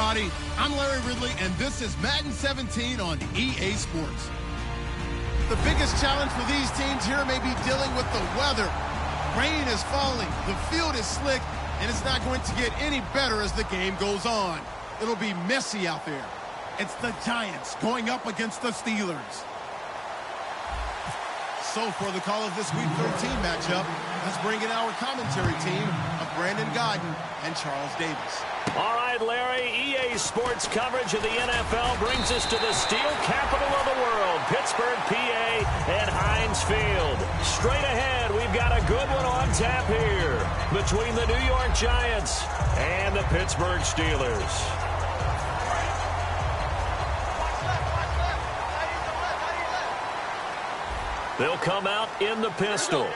everybody. I'm Larry Ridley, and this is Madden 17 on EA Sports. The biggest challenge for these teams here may be dealing with the weather. Rain is falling, the field is slick, and it's not going to get any better as the game goes on. It'll be messy out there. It's the Giants going up against the Steelers. So for the call of this Week 13 matchup, let's bring in our commentary team of Brandon Godden and Charles Davis. All right, Larry, EA Sports coverage of the NFL brings us to the steel capital of the world, Pittsburgh, PA, and Heinz Field. Straight ahead, we've got a good one on tap here between the New York Giants and the Pittsburgh Steelers. They'll come out in the pistol.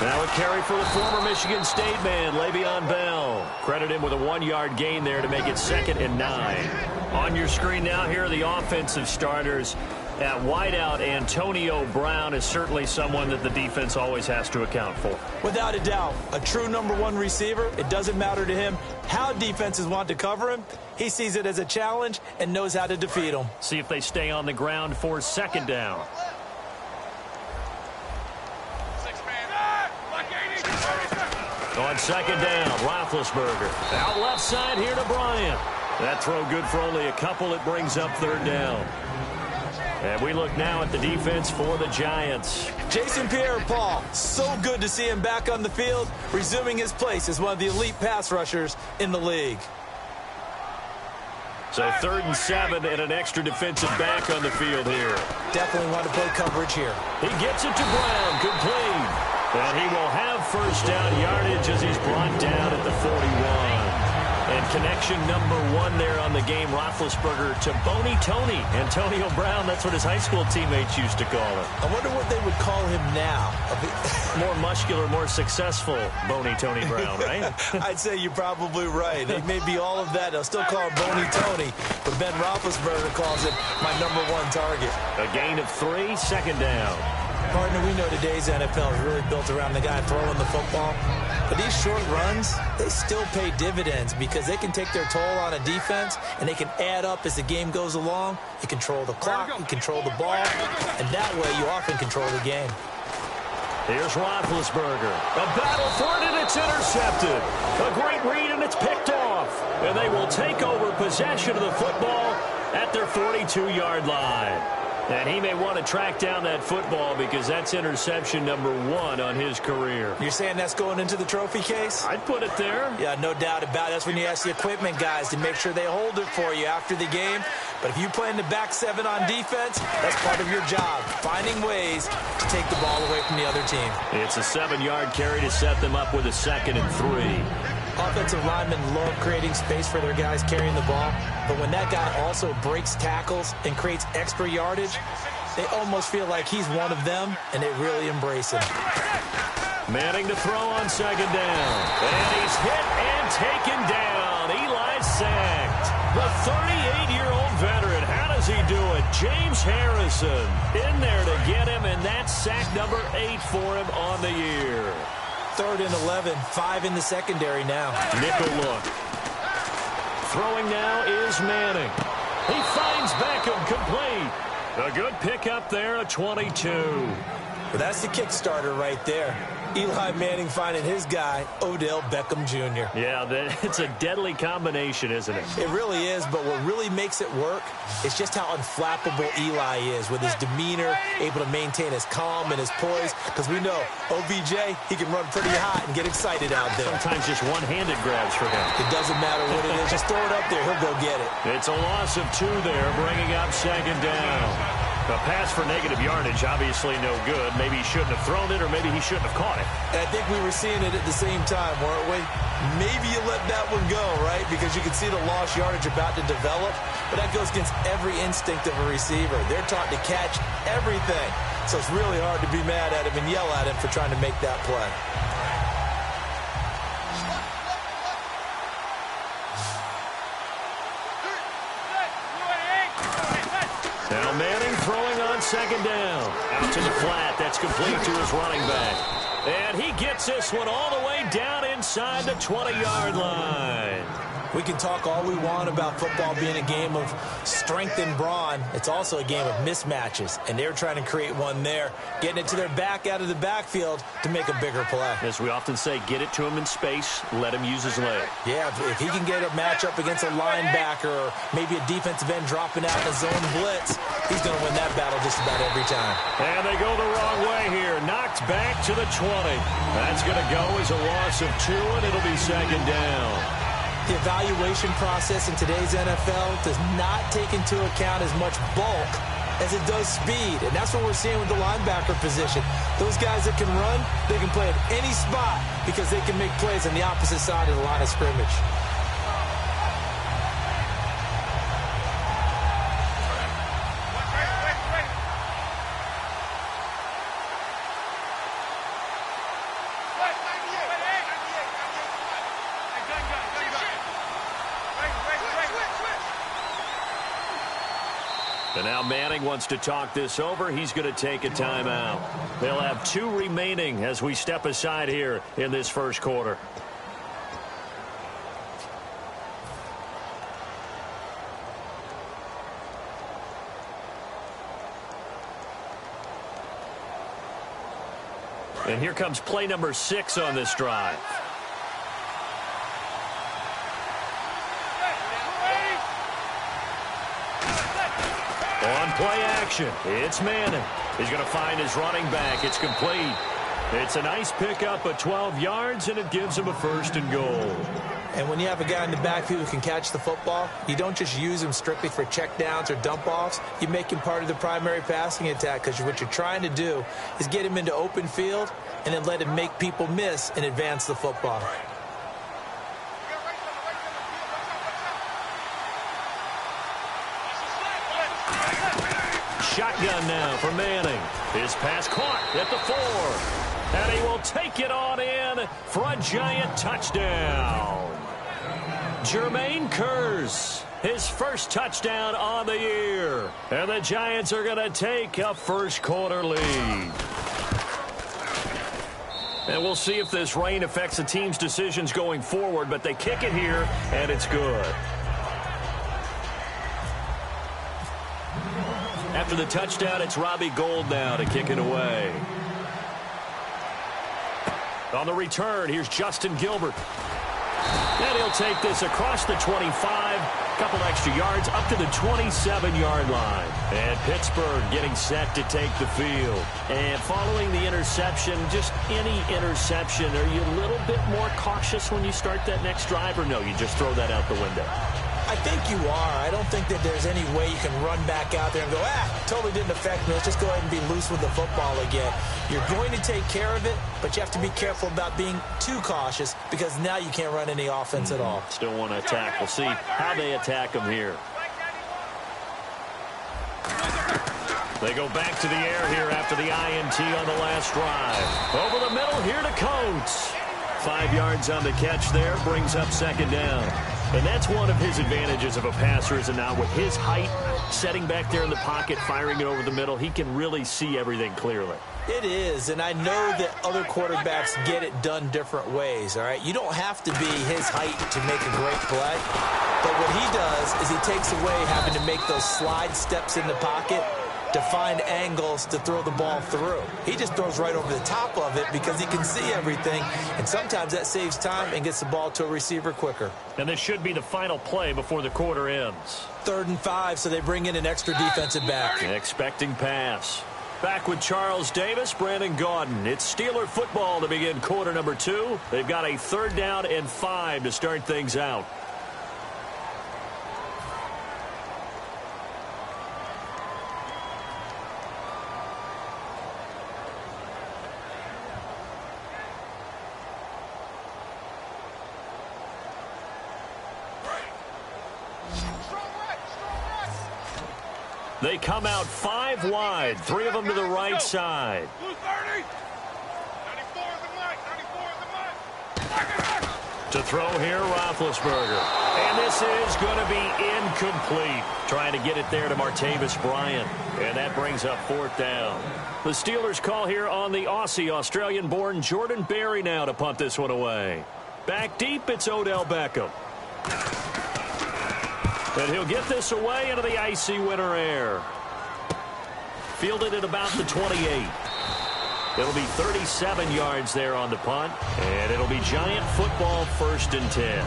Now a carry for the former Michigan State man, Le'Veon Bell. Credit him with a 1-yard gain there to make it 2nd and 9. On your screen now, here are the offensive starters. At wideout, Antonio Brown is certainly someone that the defense always has to account for. Without a doubt, a true number 1 receiver. It doesn't matter to him how defenses want to cover him. He sees it as a challenge and knows how to defeat them. See if they stay on the ground for 2nd down. On 2nd down, Roethlisberger. Out left side here to Bryant. That throw good for only a couple. It brings up 3rd down. And we look now at the defense for the Giants. Jason Pierre-Paul, so good to see him back on the field, resuming his place as one of the elite pass rushers in the league. So 3rd and 7 and an extra defensive back on the field here. Definitely want to play coverage here. He gets it to Brown, complete. And he will have 1st down yardage as he's brought down at the 41. And connection number 1 there on the game, Roethlisberger to Boney Tony. Antonio Brown, that's what his high school teammates used to call him. I wonder what they would call him now. More muscular, more successful Boney Tony Brown, right? I'd say you're probably right. It may be all of that. They'll still call him Boney Tony, but Ben Roethlisberger calls him my number 1 target. A gain of 3, 2nd down. Partner, we know today's NFL is really built around the guy throwing the football. But these short runs, they still pay dividends because they can take their toll on a defense and they can add up as the game goes along. You control the clock, you control the ball, and that way you often control the game. Here's Roethlisberger. A battle for it, and it's intercepted. A great read, and it's picked off. And they will take over possession of the football at their 42-yard line. And he may want to track down that football because that's interception number 1 on his career. You're saying that's going into the trophy case? I'd put it there. Yeah, no doubt about it. That's when you ask the equipment guys to make sure they hold it for you after the game. But if you play in the back 7 on defense, that's part of your job, finding ways to take the ball away from the other team. It's a 7-yard carry to set them up with a 2nd and 3. Offensive linemen love creating space for their guys carrying the ball, but when that guy also breaks tackles and creates extra yardage, they almost feel like he's one of them, and they really embrace him. Manning to throw on 2nd down. And he's hit and taken down. Eli sacked. The 38-year-old veteran. How does he do it? James Harrison in there to get him, and that's sack number 8 for him on the year. 3rd and 11, 5 in the secondary now. Nickel look. Throwing now is Manning. He finds Beckham complete. A good pickup there, a 22. Well, that's the Kickstarter right there. Eli Manning finding his guy, Odell Beckham Jr. Yeah, it's a deadly combination, isn't it? It really is, but what really makes it work is just how unflappable Eli is with his demeanor, able to maintain his calm and his poise, because we know OBJ, he can run pretty hot and get excited out there. Sometimes just one-handed grabs for him. It doesn't matter what it is. Just throw it up there. He'll go get it. It's a loss of 2 there, bringing up 2nd down. A pass for negative yardage, obviously no good. Maybe he shouldn't have thrown it, or maybe he shouldn't have caught it. And I think we were seeing it at the same time, weren't we? Maybe you let that one go, right? Because you can see the lost yardage about to develop. But that goes against every instinct of a receiver. They're taught to catch everything. So it's really hard to be mad at him and yell at him for trying to make that play. Now Manning throwing on 2nd down. Out to the flat. That's complete to his running back. And he gets this one all the way down inside the 20-yard line. We can talk all we want about football being a game of strength and brawn. It's also a game of mismatches, and they're trying to create one there, getting it to their back out of the backfield to make a bigger play. As we often say, get it to him in space, let him use his leg. Yeah, if he can get a matchup against a linebacker or maybe a defensive end dropping out in a zone blitz, he's going to win that battle just about every time. And they go the wrong way here. Knocked back to the 20. That's going to go as a loss of 2, and it'll be second down. The evaluation process in today's NFL does not take into account as much bulk as it does speed. And that's what we're seeing with the linebacker position. Those guys that can run, they can play at any spot because they can make plays on the opposite side of the line of scrimmage. And now Manning wants to talk this over. He's going to take a timeout. They'll have 2 remaining as we step aside here in this first quarter. And here comes play number 6 on this drive. On play action, it's Manning. He's going to find his running back. It's complete. It's a nice pickup of 12 yards, and it gives him a 1st and goal. And when you have a guy in the backfield who can catch the football, you don't just use him strictly for checkdowns or dump-offs. You make him part of the primary passing attack because what you're trying to do is get him into open field and then let him make people miss and advance the football. Shotgun now for Manning. His pass caught at the 4. And he will take it on in for a giant touchdown. Jermaine Kearse, his first touchdown on the year. And the Giants are going to take a first quarter lead. And we'll see if this rain affects the team's decisions going forward, but they kick it here, and it's good. After the touchdown, it's Robbie Gould now to kick it away. On the return, here's Justin Gilbert. And he'll take this across the 25, a couple extra yards up to the 27-yard line. And Pittsburgh getting set to take the field. And following the interception, just any interception, are you a little bit more cautious when you start that next drive, or no, you just throw that out the window? I think you are. I don't think that there's any way you can run back out there and go, totally didn't affect me. Let's just go ahead and be loose with the football again. You're going to take care of it, but you have to be careful about being too cautious because now you can't run any offense at all. Still want to attack. We'll see how they attack them here. They go back to the air here after the INT on the last drive. Over the middle here to Coates. 5 yards on the catch there, brings up second down. And that's one of his advantages of a passer, is now with his height, setting back there in the pocket, firing it over the middle, he can really see everything clearly. It is, and I know that other quarterbacks get it done different ways, all right? You don't have to be his height to make a great play, but what he does is he takes away having to make those slide steps in the pocket to find angles to throw the ball through. He just throws right over the top of it because he can see everything, and sometimes that saves time and gets the ball to a receiver quicker. And this should be the final play before the quarter ends. 3rd and 5, so they bring in an extra defensive back. Expecting pass. Back with Charles Davis, Brandon Gaudin. It's Steeler football to begin quarter number 2. They've got a 3rd down and 5 to start things out. They come out 5 wide, 3 of them to the right side. 94 is the mic. To throw here, Roethlisberger. And this is going to be incomplete. Trying to get it there to Martavis Bryant. And that brings up 4th down. The Steelers call here on the Aussie, Australian-born Jordan Berry now to punt this one away. Back deep, it's Odell Beckham. And he'll get this away into the icy winter air. Fielded at about the 28. It'll be 37 yards there on the punt, and it'll be Giant football 1st and 10.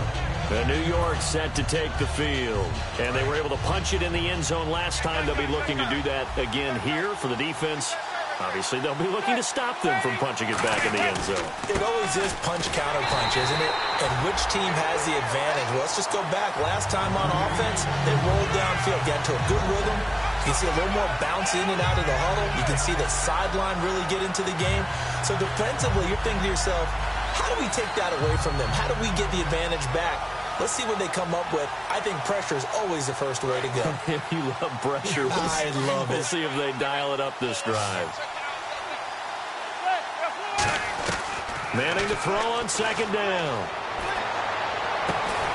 New York set to take the field, and they were able to punch it in the end zone last time. They'll be looking to do that again here for the defense. Obviously, they'll be looking to stop them from punching it back in the end zone. It always is punch-counter-punch, isn't it? And which team has the advantage? Well, let's just go back. Last time on offense, they rolled downfield, got into a good rhythm. You can see a little more bounce in and out of the huddle. You can see the sideline really get into the game. So defensively, you're thinking to yourself, how do we take that away from them? How do we get the advantage back? Let's see what they come up with. I think pressure is always the first way to go. You love pressure. I love it. We'll see if they dial it up this drive. Manning to throw on 2nd down.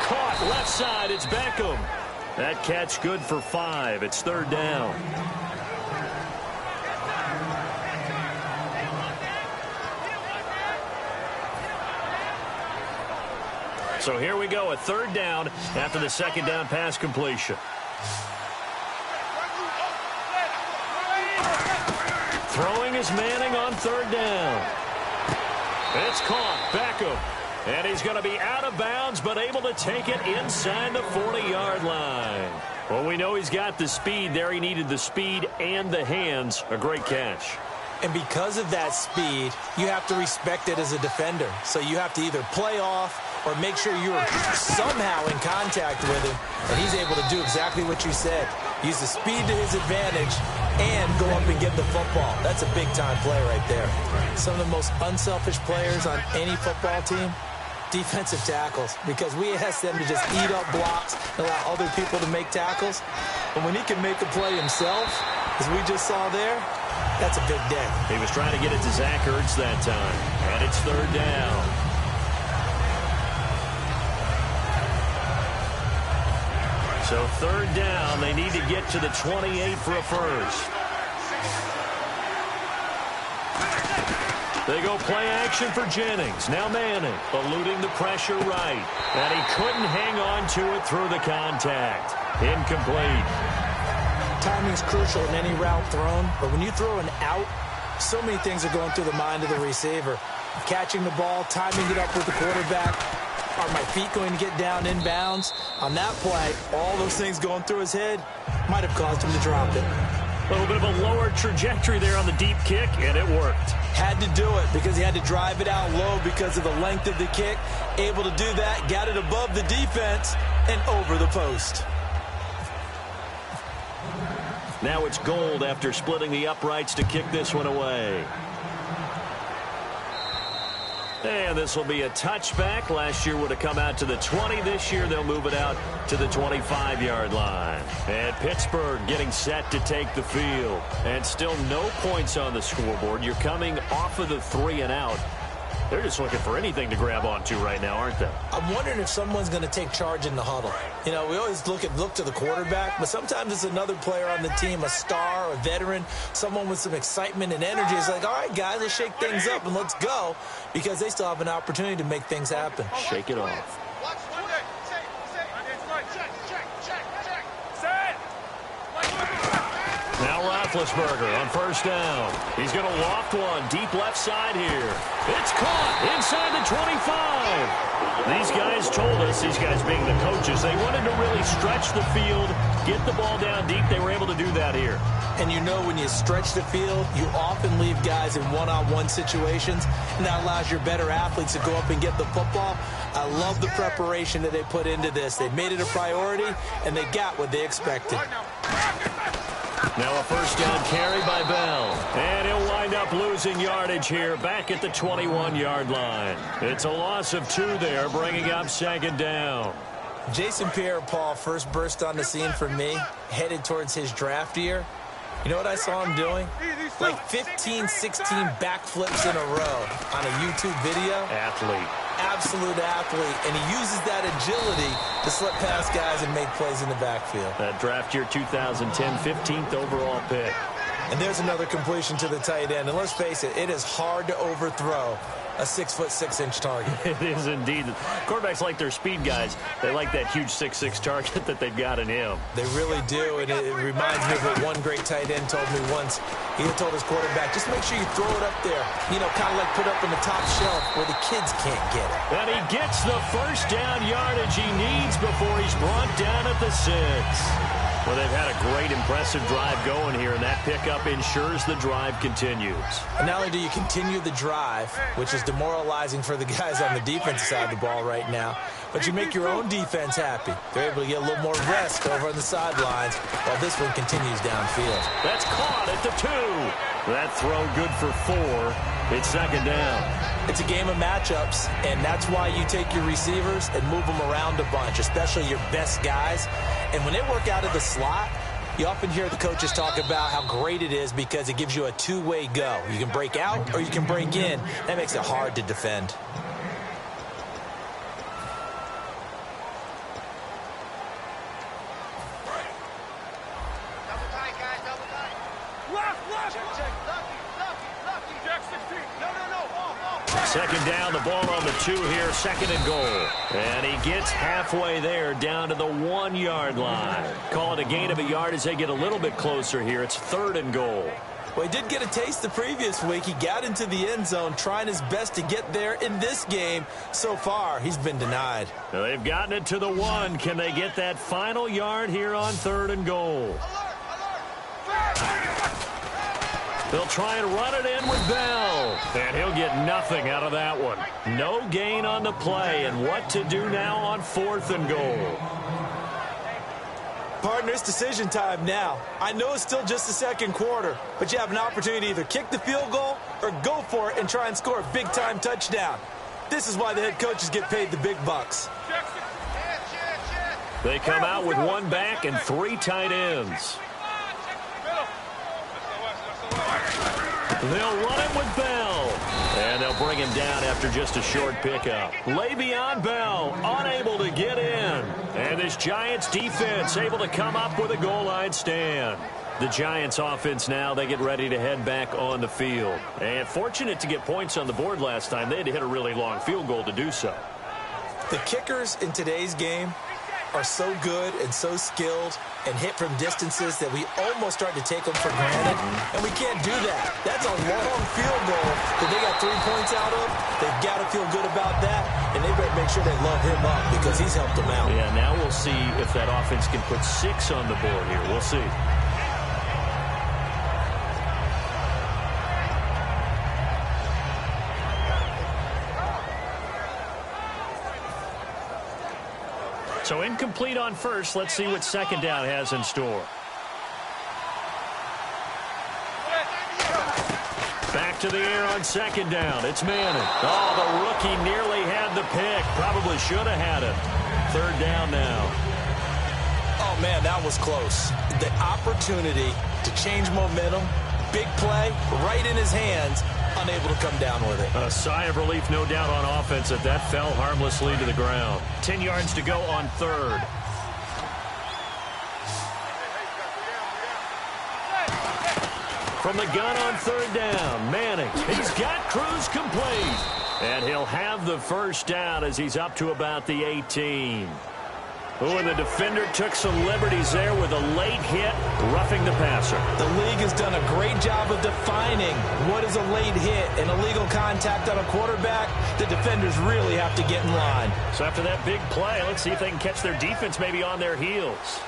Caught left side. It's Beckham. That catch good for 5. It's 3rd down. So here we go, a 3rd down after the 2nd down pass completion. Throwing is Manning on 3rd down. It's caught. Beckham. And he's going to be out of bounds, but able to take it inside the 40-yard line. Well, we know he's got the speed there. He needed the speed and the hands. A great catch. And because of that speed, you have to respect it as a defender. So you have to either play off or make sure you're somehow in contact with him. And he's able to do exactly what you said. Use the speed to his advantage and go up and get the football. That's a big-time play right there. Some of the most unselfish players on any football team, defensive tackles, because we ask them to just eat up blocks and allow other people to make tackles. And when he can make a play himself, as we just saw there, that's a big day. He was trying to get it to Zach Ertz that time. And it's 3rd down. So 3rd down, they need to get to the 28 for a first. They go play action for Jennings. Now Manning, eluding the pressure right. And he couldn't hang on to it through the contact. Incomplete. Timing's crucial in any route thrown, but when you throw an out, so many things are going through the mind of the receiver. Catching the ball, timing it up with the quarterback. Are my feet going to get down inbounds? On that play, all those things going through his head might have caused him to drop it. A little bit of a lower trajectory there on the deep kick, and it worked. Had to do it because he had to drive it out low because of the length of the kick. Able to do that, got it above the defense and over the post. Now it's Gold after splitting the uprights to kick this one away. And this will be a touchback. Last year would have come out to the 20. This year they'll move it out to the 25-yard line. And Pittsburgh getting set to take the field. And still no points on the scoreboard. You're coming off of the 3 and out. They're just looking for anything to grab onto right now, aren't they? I'm wondering if someone's going to take charge in the huddle. You know, we always look to the quarterback, but sometimes it's another player on the team, a star, a veteran, someone with some excitement and energy. It's like, all right, guys, let's shake things up and let's go, because they still have an opportunity to make things happen. Shake it off. Now Roethlisberger on 1st down. He's going to loft one deep left side here. It's caught inside the 25. These guys told us, these guys being the coaches, they wanted to really stretch the field, get the ball down deep. They were able to do that here. And you know, when you stretch the field, you often leave guys in one-on-one situations, and that allows your better athletes to go up and get the football. I love the preparation that they put into this. They made it a priority, and they got what they expected. Now a 1st down carry by Bell. And he'll wind up losing yardage here back at the 21-yard line. It's a loss of 2 there, bringing up 2nd down. Jason Pierre-Paul first burst on the scene for me, headed towards his draft year. You know what I saw him doing? Like 15, 16 backflips in a row on a YouTube video. Athlete. absolute athlete, and he uses that agility to slip past guys and make plays in the backfield. That draft year 2010, 15th overall pick. And there's another completion to the tight end. And let's face it, it is hard to overthrow a 6'6" target. It is indeed. Quarterbacks like their speed guys. They like that huge 6'6" target that they've got in him. They really do, and it reminds me of what one great tight end told me once. He had told his quarterback, just make sure you throw it up there, you know, kind of like put up on the top shelf where the kids can't get it. And he gets the first down yardage he needs before he's brought down at the 6. Well, they've had a great, impressive drive going here, and that pickup ensures the drive continues. And not only do you continue the drive, which is demoralizing for the guys on the defensive side of the ball right now, but you make your own defense happy. They're able to get a little more rest over on the sidelines while this one continues downfield. That's caught at the 2. That throw good for 4. It's second down. It's a game of matchups, and that's why you take your receivers and move them around a bunch, especially your best guys. And when they work out of the slot, you often hear the coaches talk about how great it is because it gives you a two-way go. You can break out or you can break in. That makes it hard to defend. Second down, the ball on the 2 here, second and goal. And he gets halfway there down to the 1-yard line. Call it a gain of a yard as they get a little bit closer here. It's third and goal. Well, he did get a taste the previous week. He got into the end zone trying his best to get there in this game. So far, he's been denied. Now they've gotten it to the 1. Can they get that final yard here on third and goal? They'll try and run it in with Bell. And he'll get nothing out of that one. No gain on the play. And what to do now on fourth and goal? Partner, it's decision time now. I know it's still just the second quarter, but you have an opportunity to either kick the field goal or go for it and try and score a big-time touchdown. This is why the head coaches get paid the big bucks. They come out with 1 back and 3 tight ends. They'll run it with Bell. And they'll bring him down after just a short pickup. Le'Veon Bell unable to get in. And this Giants defense able to come up with a goal line stand. The Giants offense now, they get ready to head back on the field. And fortunate to get points on the board last time. They had to hit a really long field goal to do so. The kickers in today's game are so good and so skilled and hit from distances that we almost start to take them for granted, and we can't do that. That's a long field goal that they got 3 points out of. They've got to feel good about that, and they better make sure they love him up because he's helped them out. Yeah, now we'll see if that offense can put 6 on the board here. We'll see. So incomplete on first. Let's see what second down has in store. Back to the air on second down. It's Manning. Oh, the rookie nearly had the pick. Probably should have had it. Third down now. Oh, man, that was close. The opportunity to change momentum, big play, right in his hands, unable to come down with it. A sigh of relief, no doubt, on offense that fell harmlessly to the ground. 10 yards to go on third. From the gun on third down, Manning. He's got Cruz complete. And he'll have the first down as he's up to about the 18. Oh, and the defender took some liberties there with a late hit, roughing the passer. The league has done a great job of defining what is a late hit and illegal contact on a quarterback. The defenders really have to get in line. So after that big play, let's see if they can catch their defense maybe on their heels.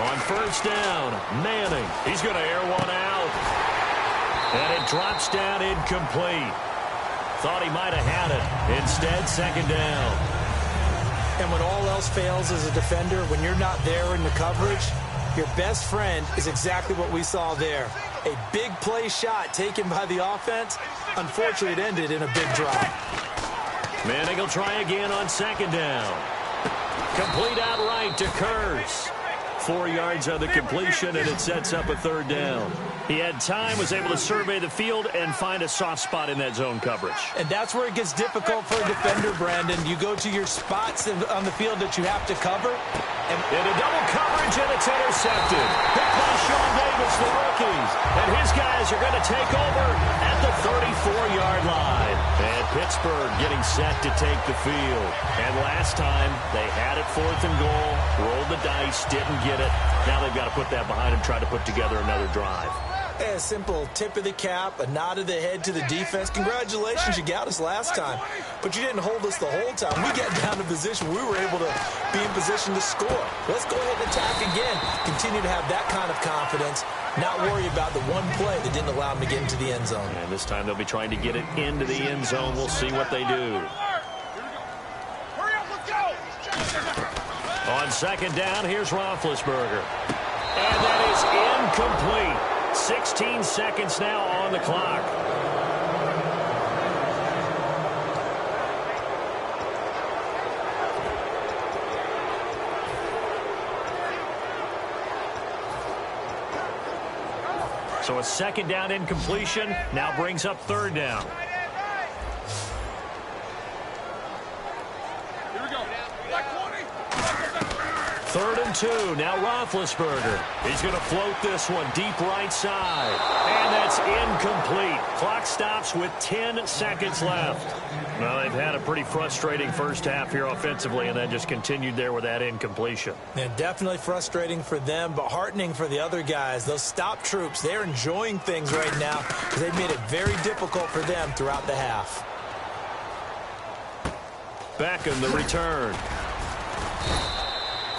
On first down, Manning. He's going to air one out. And it drops down incomplete. Thought he might have had it. Instead, second down. And when all else fails as a defender, when you're not there in the coverage, your best friend is exactly what we saw there. A big play shot taken by the offense. Unfortunately, it ended in a big drop. Manning will try again on second down. Complete outright to Kurtz. 4 yards on the completion, and it sets up a third down. He had time, was able to survey the field and find a soft spot in that zone coverage. And that's where it gets difficult for a defender, Brandon. You go to your spots on the field that you have to cover. And a double coverage, and it's intercepted. Hit by Sean Davis, the rookies. And his guys are going to take over at the 34-yard line. And Pittsburgh getting set to take the field. And last time, they had it 4th and goal, rolled the dice, didn't get it. Now they've got to put that behind them, try to put together another drive. A simple tip of the cap, a nod of the head to the defense. Congratulations, you got us last time. But you didn't hold us the whole time. We got down to position. We were able to be in position to score. Let's go ahead and attack again. Continue to have that kind of confidence. Not worry about the one play that didn't allow them to get into the end zone. And this time they'll be trying to get it into the end zone. We'll see what they do. On second down, here's Roethlisberger. And that is incomplete. 16 seconds now on the clock. So a second down incompletion now brings up third down. Third and 2. Now Roethlisberger. He's going to float this one deep right side. And that's incomplete. Clock stops with 10 seconds left. Well, they've had a pretty frustrating first half here offensively, and then just continued there with that incompletion. Yeah, definitely frustrating for them, but heartening for the other guys. Those stop troops, they're enjoying things right now because they've made it very difficult for them throughout the half. Beckham, the return.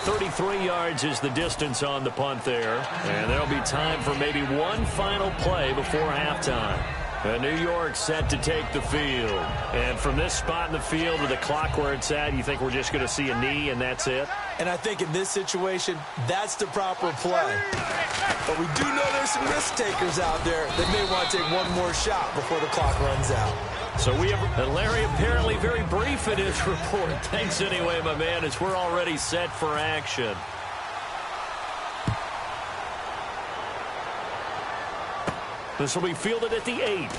33 yards is the distance on the punt there. And there'll be time for maybe one final play before halftime. New York set to take the field. And from this spot in the field with the clock where it's at, you think we're just going to see a knee and that's it? And I think in this situation, that's the proper play. But we do know there's some risk takers out there that may want to take one more shot before the clock runs out. So we have Larry apparently very brief in his report. Thanks anyway, my man, as we're already set for action. This will be fielded at the 8.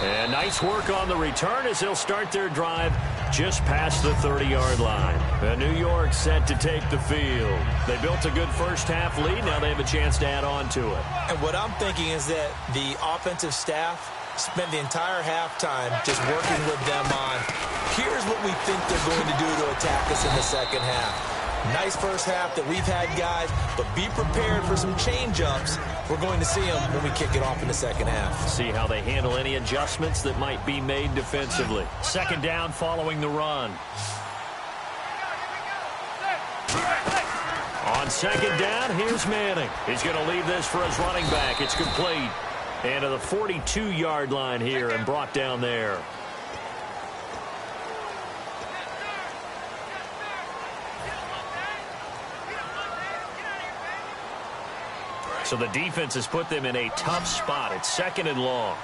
And nice work on the return as they'll start their drive just past the 30-yard line. New York set to take the field. They built a good first half lead. Now they have a chance to add on to it. And what I'm thinking is that the offensive staff spent the entire halftime just working with them on, here's what we think they're going to do to attack us in the second half. Nice first half that we've had, guys, but be prepared for some change-ups. We're going to see them when we kick it off in the second half. See how they handle any adjustments that might be made defensively. Second down following the run. On second down, here's Manning. He's going to leave this for his running back. It's complete. And to the 42-yard line here and brought down there. So the defense has put them in a tough spot. It's second and long.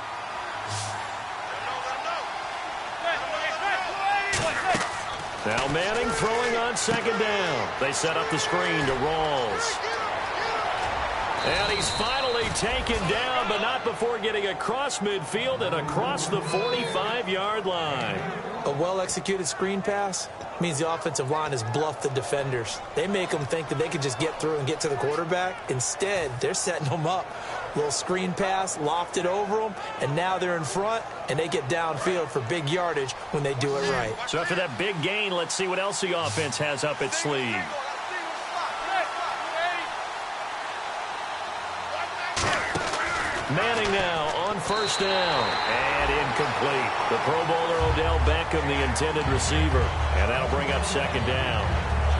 Now Manning throwing on second down. They set up the screen to Rawls. And he's finally taken down, but not before getting across midfield and across the 45-yard line. A well-executed screen pass means the offensive line has bluffed the defenders. They make them think that they can just get through and get to the quarterback. Instead, they're setting them up. Little screen pass, lofted over them, and now they're in front, and they get downfield for big yardage when they do it right. So after that big gain, let's see what else the offense has up its sleeve. Manning now on first down. And incomplete. The Pro Bowler Odell Beckham, the intended receiver. And that'll bring up second down.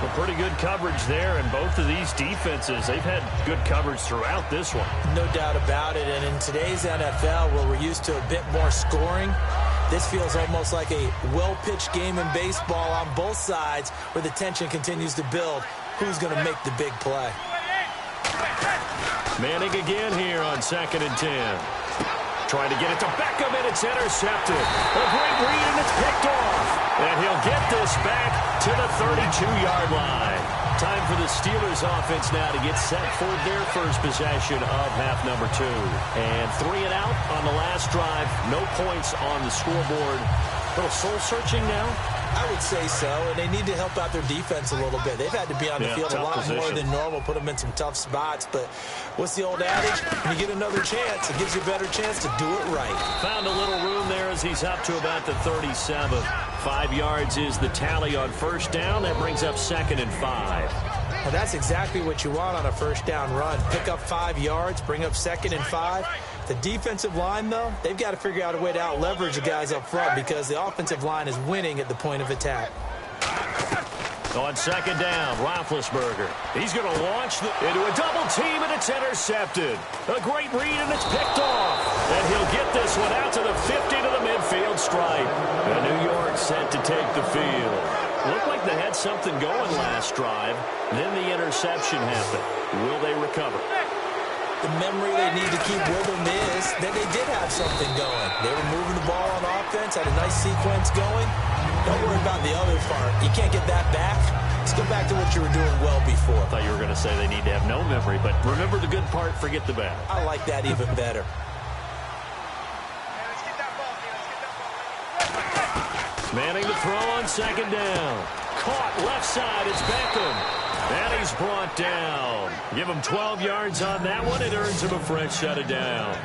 Well, pretty good coverage there, and both of these defenses, they've had good coverage throughout this one. No doubt about it, and in today's NFL, where we're used to a bit more scoring, this feels almost like a well-pitched game in baseball on both sides, where the tension continues to build. Who's going to make the big play? Manning again here on second and 10. Trying to get it to Beckham, and it's intercepted. A great read, and it's picked off. And he'll get this back to the 32-yard line. Time for the Steelers offense now to get set for their first possession of half number 2. And 3 and out on the last drive. No points on the scoreboard. A little soul-searching now? I would say so, and they need to help out their defense a little bit. They've had to be on the field a lot more than normal, put them in some tough spots. But what's the old adage? When you get another chance, it gives you a better chance to do it right. Found a little room there as he's up to about the 37. 5 yards is the tally on first down. That brings up 2nd and 5. Well, that's exactly what you want on a first down run. Pick up 5 yards, bring up 2nd and 5. The defensive line, though, they've got to figure out a way to out-leverage the guys up front because the offensive line is winning at the point of attack. On 2nd down, Roethlisberger. He's going to launch into a double team, and it's intercepted. A great read, and it's picked off. And he'll get this one out to the 50 to the midfield stripe. And New York set to take the field. Looked like they had something going last drive. Then the interception happened. Will they recover? The memory they need to keep with them is that they did have something going. They were moving the ball on offense, had a nice sequence going. Don't worry about the other part. You can't get that back. Let's go back to what you were doing well before. I thought you were going to say they need to have no memory, but remember the good part, forget the bad. I like that even better. Manning to throw on 2nd down. Caught left side. It's Beckham. And he's brought down. Give him 12 yards on that one. It earns him a fresh set of downs.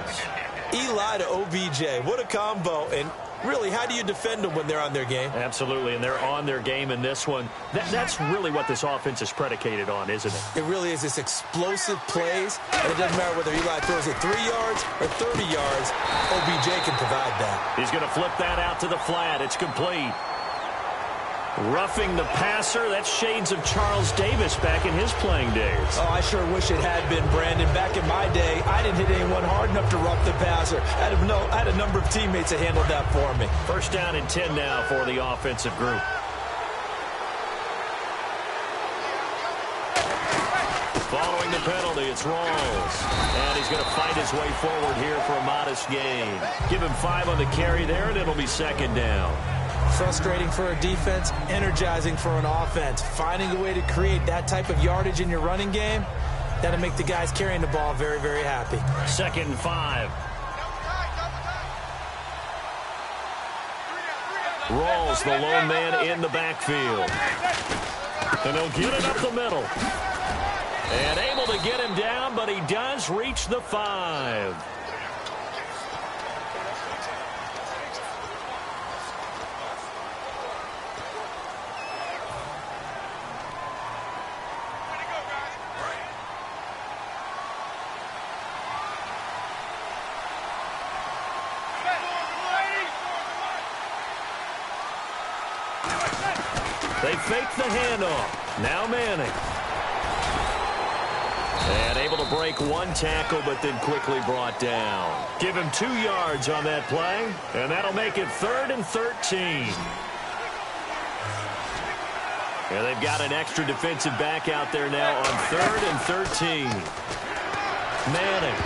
Eli to OBJ. What a combo. And really, how do you defend them when they're on their game? Absolutely, and they're on their game in this one. That's really what this offense is predicated on, isn't it? It really is. This explosive plays, and it doesn't matter whether Eli throws it 3 yards or 30 yards. OBJ can provide that. He's going to flip that out to the flat. It's complete. Roughing the passer. That's shades of Charles Davis back in his playing days. Oh, I sure wish it had been, Brandon. Back in my day, I didn't hit anyone hard enough to rough the passer. I had a number of teammates that handled that for me. First down and 10 now for the offensive group. Following the penalty, it's Rawls. And he's going to fight his way forward here for a modest gain. Give him 5 on the carry there, and it'll be 2nd down. Frustrating for a defense, energizing for an offense. Finding a way to create that type of yardage in your running game, that'll make the guys carrying the ball very, very happy. 2nd and 5. Rawls, the lone man in the backfield. And he'll get it up the middle. And able to get him down, but he does reach the 5. They fake the handoff. Now Manning. And able to break one tackle, but then quickly brought down. Give him 2 yards on that play, and that'll make it 3rd and 13. And they've got an extra defensive back out there now on 3rd and 13. Manning.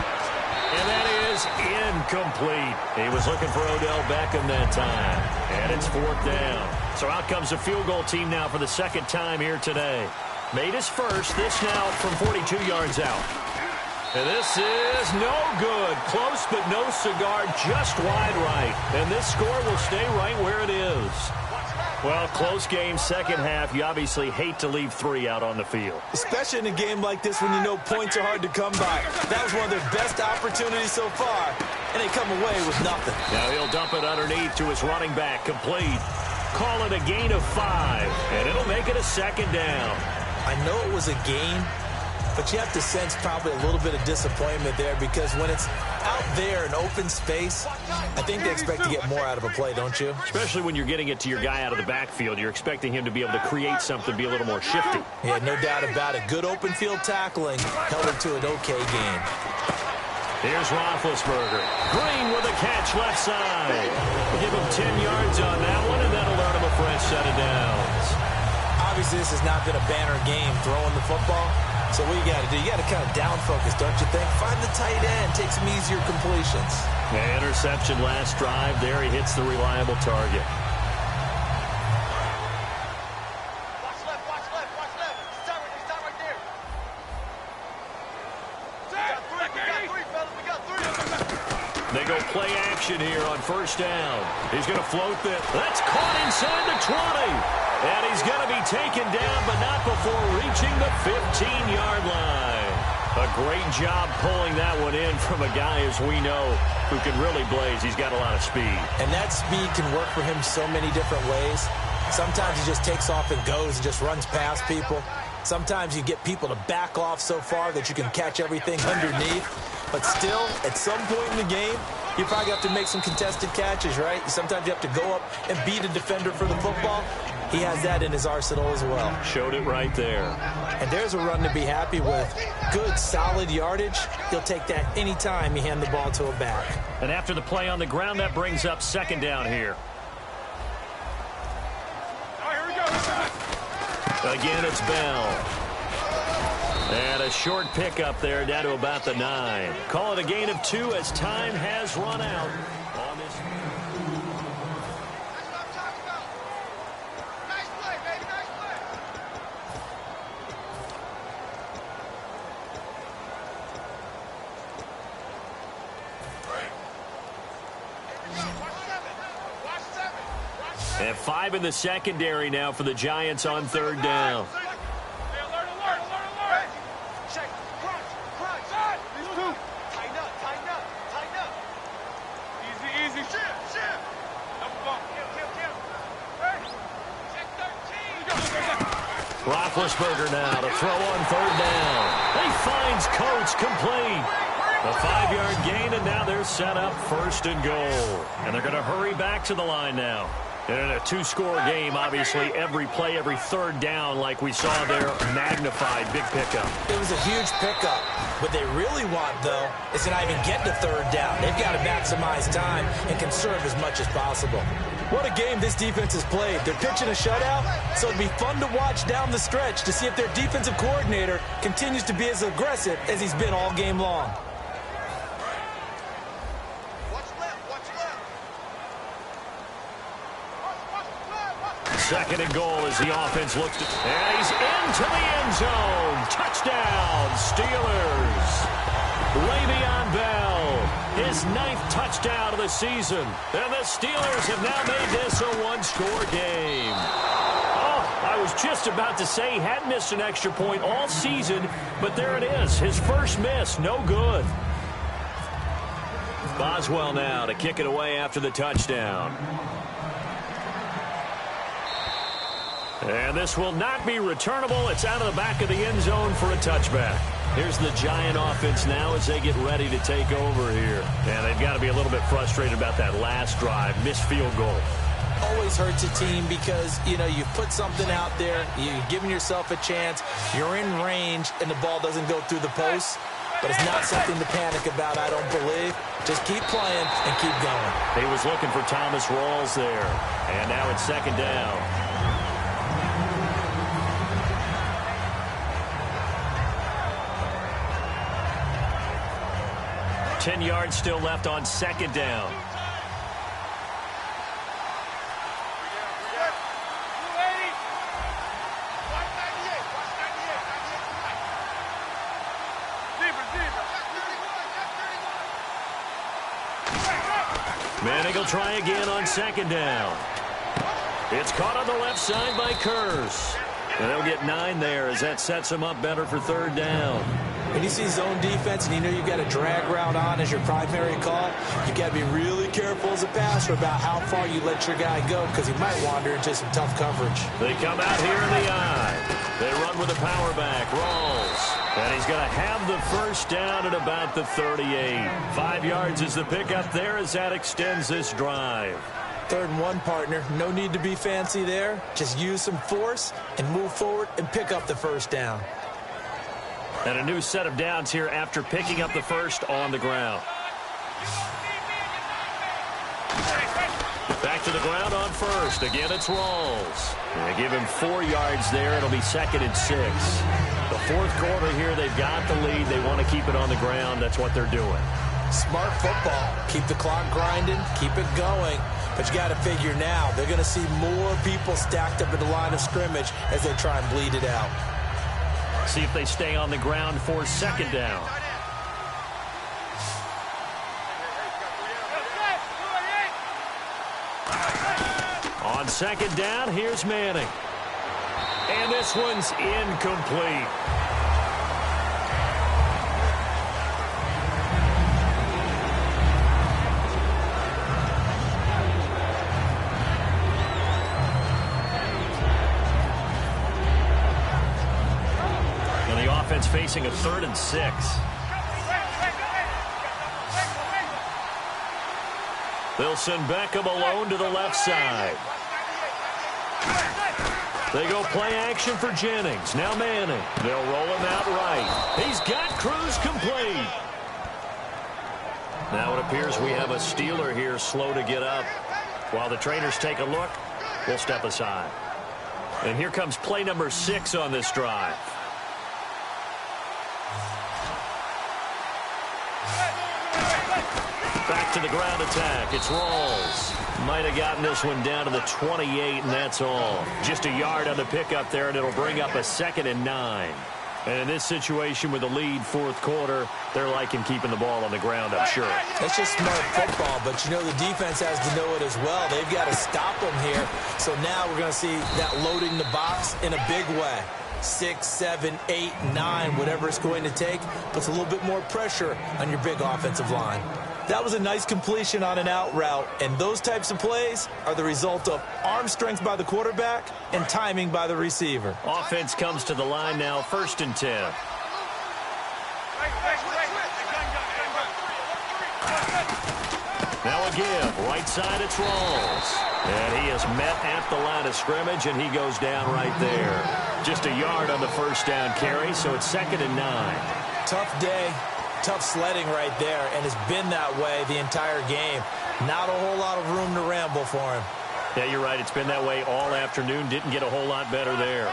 And that is incomplete. He was looking for Odell Beckham that time. And it's 4th down. So out comes the field goal team now for the 2nd time here today. Made his first. This now from 42 yards out. And this is no good. Close but no cigar. Just wide right. And this score will stay right where it is. Well, close game, second half. You obviously hate to leave 3 out on the field. Especially in a game like this when you know points are hard to come by. That was one of their best opportunities so far, and they come away with nothing. Now he'll dump it underneath to his running back, complete. Call it a gain of 5, and it'll make it a 2nd down. I know it was a gain, but you have to sense probably a little bit of disappointment there because when it's out there in open space, I think they expect to get more out of a play, don't you? Especially when you're getting it to your guy out of the backfield. You're expecting him to be able to create something, be a little more shifty. Yeah, no doubt about it. Good open field tackling held it to an okay game. Here's Roethlisberger. Green with a catch left side. Give him 10 yards on that one, and that'll earn him a fresh set of downs. Obviously, this has not been a banner game throwing the football. So what you got to do, you got to kind of down focus, don't you think? Find the tight end, take some easier completions. The interception last drive. There he hits the reliable target. They go play action here on first down. He's going to float this. That's caught inside the 20. And he's going to be taken down, but not before reaching the 15-yard line. A great job pulling that one in from a guy, as we know, who can really blaze. He's got a lot of speed. And that speed can work for him so many different ways. Sometimes he just takes off and goes and just runs past people. Sometimes you get people to back off so far that you can catch everything underneath. But still, at some point in the game, you probably have to make some contested catches, right? Sometimes you have to go up and beat a defender for the football. He has that in his arsenal as well. Showed it right there. And there's a run to be happy with. Good, solid yardage. He'll take that any time you hand the ball to a back. And after the play on the ground, that brings up second down here. Again, it's Bell. And a short pickup there down to about the 9. Call it a gain of 2 as time has run out on this. And 5 in the secondary now for the Giants on third down. Roethlisberger now to throw on third down. He finds Coates complete. A 5-yard gain, and now they're set up first and goal. And they're going to hurry back to the line now. And in a 2-score game, obviously, every play, every third down, like we saw there, magnified, big pickup. It was a huge pickup. What they really want, though, is to not even get to third down. They've got to maximize time and conserve as much as possible. What a game this defense has played. They're pitching a shutout, so it'll be fun to watch down the stretch to see if their defensive coordinator continues to be as aggressive as he's been all game long. Second and goal as the offense looks to... And he's into the end zone. Touchdown, Steelers. Le'Veon Bell, his 9th touchdown of the season. And the Steelers have now made this a 1-score game. Oh, I was just about to say he hadn't missed an extra point all season, but there it is. His first miss, no good. Boswell now to kick it away after the touchdown. And this will not be returnable. It's out of the back of the end zone for a touchback. Here's the Giant offense now as they get ready to take over here. And they've got to be a little bit frustrated about that last drive, missed field goal. Always hurts a team because, you know, you've put something out there, you've given yourself a chance, you're in range, and the ball doesn't go through the post. But it's not something to panic about, I don't believe. Just keep playing and keep going. He was looking for Thomas Rawls there. And now it's second down. 10 yards still left on second down. Manning will try again on second down. It's caught on the left side by Kurz. And they'll get 9 there as that sets him up better for third down. When you see zone defense and you know you've got a drag route on as your primary call, you've got to be really careful as a passer about how far you let your guy go because he might wander into some tough coverage. They come out here in the eye. They run with a power back. Rawls. And he's going to have the first down at about the 38. 5 yards is the pickup there as that extends this drive. 3rd and 1, partner. No need to be fancy there. Just use some force and move forward and pick up the first down. And a new set of downs here after picking up the first on the ground. Back to the ground on first. Again, it's Rawls. They give him 4 yards there. It'll be 2nd and 6. The 4th quarter here, they've got the lead. They want to keep it on the ground. That's what they're doing. Smart football. Keep the clock grinding. Keep it going. But you got to figure now, they're going to see more people stacked up at the line of scrimmage as they try and bleed it out. See if they stay on the ground for second down. On second down, here's Manning. And this one's incomplete. And the offense facing a 3rd and 6. They'll send Beckham alone to the left side. They go play action for Jennings. Now Manning. They'll roll him out right. He's got Cruz complete. Now it appears we have a Steeler here slow to get up. While the trainers take a look, we'll step aside. And here comes play number 6 on this drive. Back to the ground attack. It's Rawls. Might have gotten this one down to the 28, and that's all. Just a yard on the pickup there, and it'll bring up a 2nd and 9. And in this situation with the lead 4th quarter, they're liking keeping the ball on the ground, I'm sure. That's just smart football, but you know the defense has to know it as well. They've got to stop them here. So now we're going to see that loading the box in a big way. 6, 7, 8, 9, whatever it's going to take, puts a little bit more pressure on your big offensive line. That was a nice completion on an out route, and those types of plays are the result of arm strength by the quarterback and timing by the receiver. Offense comes to the line now, 1st and 10. Now again, right side it's Rawls. And he is met at the line of scrimmage, and he goes down right there. Just a yard on the 1st down carry, so it's 2nd and 9. Tough day. Tough sledding right there, and it's been that way the entire game. Not a whole lot of room to ramble for him. Yeah, you're right. It's been that way all afternoon. Didn't get a whole lot better there.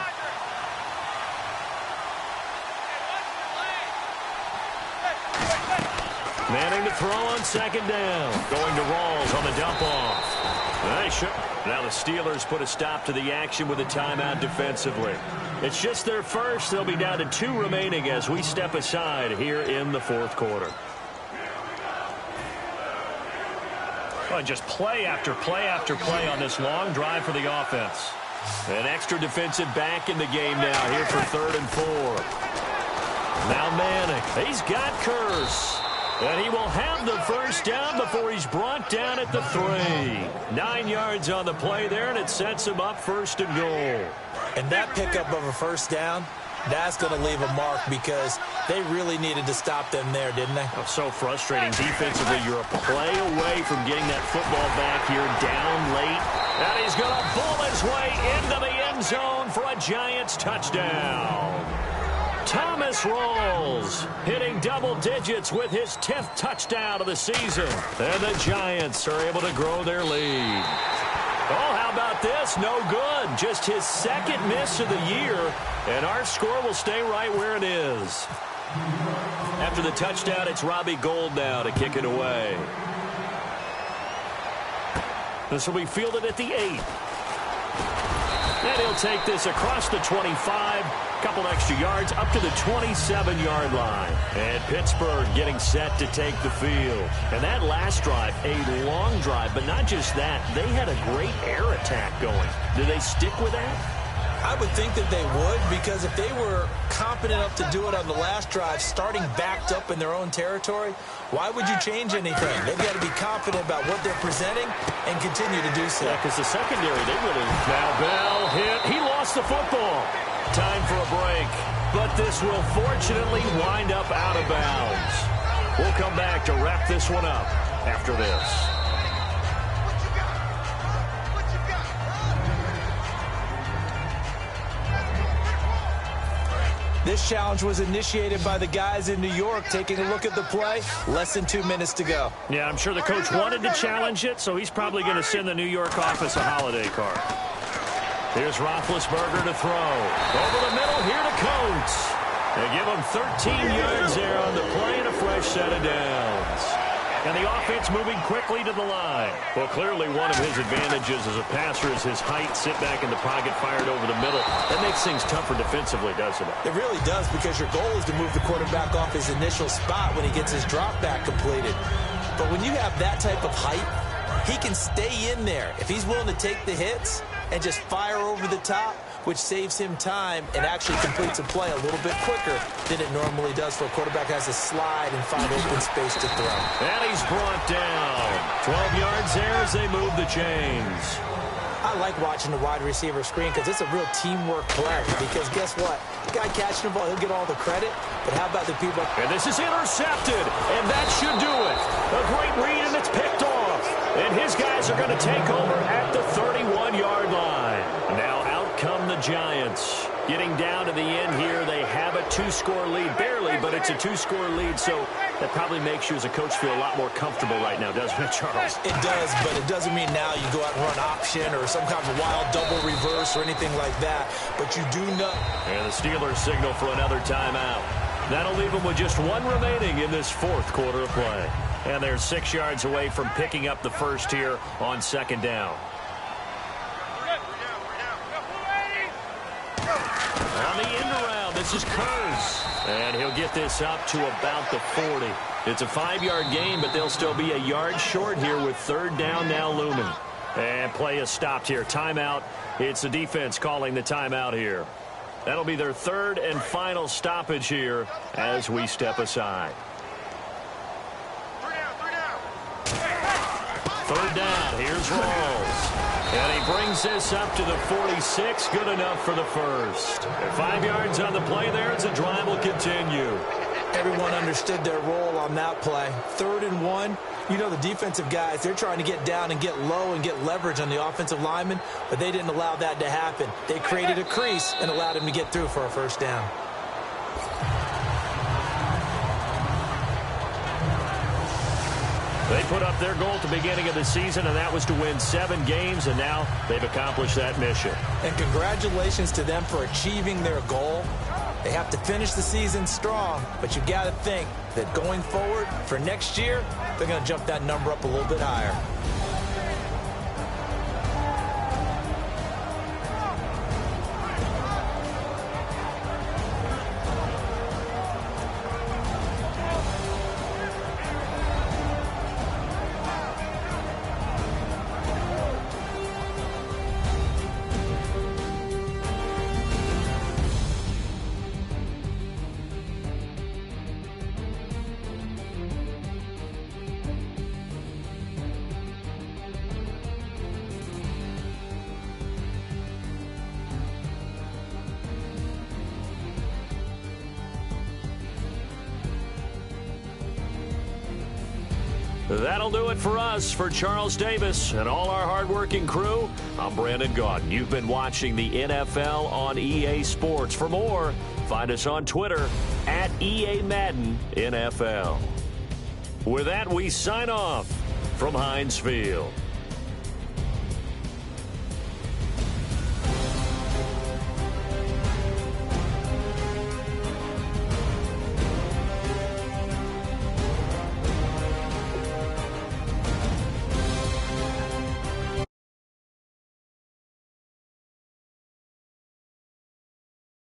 Manning to throw on 2nd down. Going to Rawls on the dump-off. Now the Steelers put a stop to the action with a timeout defensively. It's just their first. They'll be down to 2 remaining as we step aside here in the 4th quarter. Well, just play after play after play on this long drive for the offense. An extra defensive back in the game now here for 3rd and 4. Now Manning. He's got Curse. And he will have the 1st down before he's brought down at the 3. 9 yards on the play there, and it sets him up 1st and goal. And that pickup of a 1st down, that's going to leave a mark because they really needed to stop them there, didn't they? Oh, so frustrating. Defensively, you're a play away from getting that football back here down late. And he's going to bull his way into the end zone for a Giants touchdown. Thomas Rawls hitting double digits with his 10th touchdown of the season. And the Giants are able to grow their lead. Oh, how about this? No good. Just his 2nd miss of the year. And our score will stay right where it is. After the touchdown, it's Robbie Gould now to kick it away. This will be fielded at the 8. And he'll take this across the 25. Couple extra yards up to the 27-yard line. And Pittsburgh getting set to take the field. And that last drive, a long drive, but not just that. They had a great air attack going. Do they stick with that? I would think that they would, because if they were competent enough to do it on the last drive, starting backed up in their own territory, why would you change anything? They've got to be confident about what they're presenting and continue to do so. Yeah, because the secondary, they really... Now Bell hit. He lost the football. Time for a break. But this will fortunately wind up out of bounds. We'll come back to wrap this one up after this. This challenge was initiated by the guys in New York. Taking a look at the play, less than 2 minutes to go. Yeah, I'm sure the coach wanted to challenge it, so he's probably going to send the New York office a holiday card. Here's Roethlisberger to throw. Over the middle, here to Coates. They give him 13 yards there on the play and a fresh set of downs. And the offense moving quickly to the line. Well, clearly one of his advantages as a passer is his height. Sit back in the pocket, fired over the middle. That makes things tougher defensively, doesn't it? It really does, because your goal is to move the quarterback off his initial spot when he gets his drop back completed. But when you have that type of height, He can stay in there if he's willing to take the hits and just fire over the top, which saves him time and actually completes a play a little bit quicker than it normally does for a quarterback who has to slide and find open space to throw. And he's brought down. 12 yards there as they move the chains. I like watching the wide receiver screen because it's a real teamwork play. Because guess what? The guy catching the ball, he'll get all the credit. But how about the people? And this is intercepted, and that should do it. A great read, and it's picked off. And his guys are going to take over at the 31-yard line. Now out come the Giants. Getting down to the end here, they have a 2-score lead. Barely, but it's a 2-score lead, so that probably makes you as a coach feel a lot more comfortable right now, doesn't it, Charles? It does, but it doesn't mean now you go out and run option or some kind of wild double reverse or anything like that. But you do know. And the Steelers signal for another timeout. That'll leave them with just one remaining in this fourth quarter of play. And they're 6 yards away from picking up the first here on second down. On the end around, this is Kurz. And he'll get this up to about the 40. It's a 5-yard gain, but they'll still be a yard short here with third down now looming. And play is stopped here. Timeout. It's the defense calling the timeout here. That'll be their third and final stoppage here as we step aside. Third down. Here's Rawls. And he brings this up to the 46. Good enough for the first. 5 yards on the play there as the drive will continue. Everyone understood their role on that play. 3rd and 1. You know the defensive guys, they're trying to get down and get low and get leverage on the offensive lineman, but they didn't allow that to happen. They created a crease and allowed him to get through for a first down. They put up their goal at the beginning of the season, and that was to win 7 games, and now they've accomplished that mission. And congratulations to them for achieving their goal. They have to finish the season strong, but you've got to think that going forward for next year, they're going to jump that number up a little bit higher. That'll do it for us. For Charles Davis and all our hardworking crew, I'm Brandon Gaudin. You've been watching the NFL on EA Sports. For more, find us on Twitter at EA Madden NFL. With that, we sign off from Heinz Field.